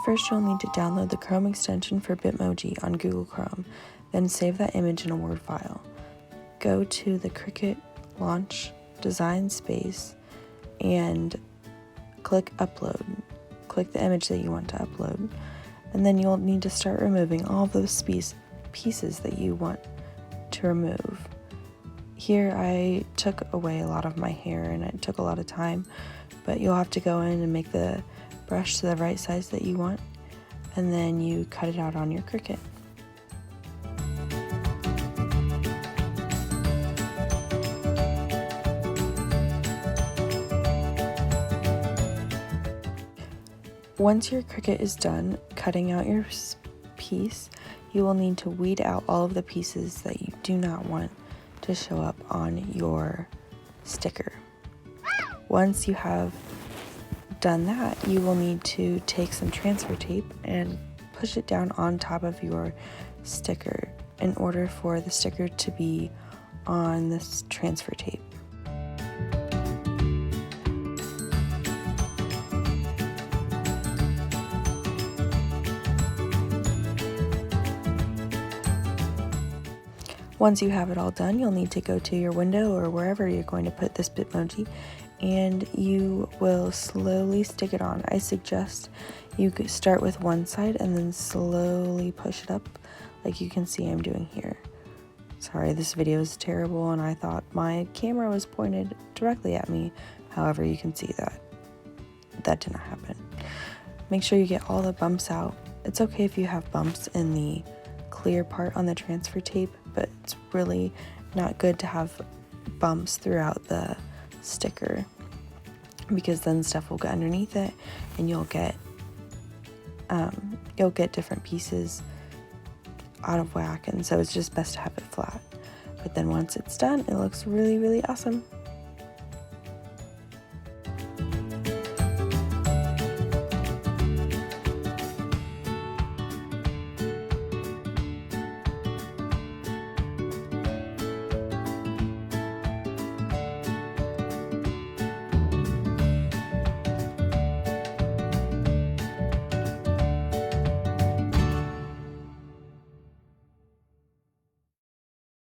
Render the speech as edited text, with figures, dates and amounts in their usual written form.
First, you'll need to download the Chrome extension for Bitmoji on Google Chrome, then save that image in a Word file. Go to the Cricut Launch Design space and click Upload. Click the image that you want to upload, and then you'll need to start removing all of those pieces that you want to remove. Here I took away a lot of my hair and it took a lot of time, but you'll have to go in and make the brush to the right size that you want, and then you cut it out on your Cricut. Once your Cricut is done cutting out your piece, you will need to weed out all of the pieces that you do not want to show up on your sticker. Once you have done that, you will need to take some transfer tape and push it down on top of your sticker in order for the sticker to be on this transfer tape. Once you have it all done, you'll need to go to your window or wherever you're going to put this Bitmoji, and you will slowly stick it on. I suggest you could start with one side and then slowly push it up like you can see I'm doing here. Sorry, this video is terrible and I thought my camera was pointed directly at me. However, you can see that did not happen. Make sure you get all the bumps out. It's okay if you have bumps in the clear part on the transfer tape, but it's really not good to have bumps throughout the sticker, because then stuff will get underneath it and you'll get different pieces out of whack, and so it's just best to have it flat. But then once it's done, it looks really, really awesome.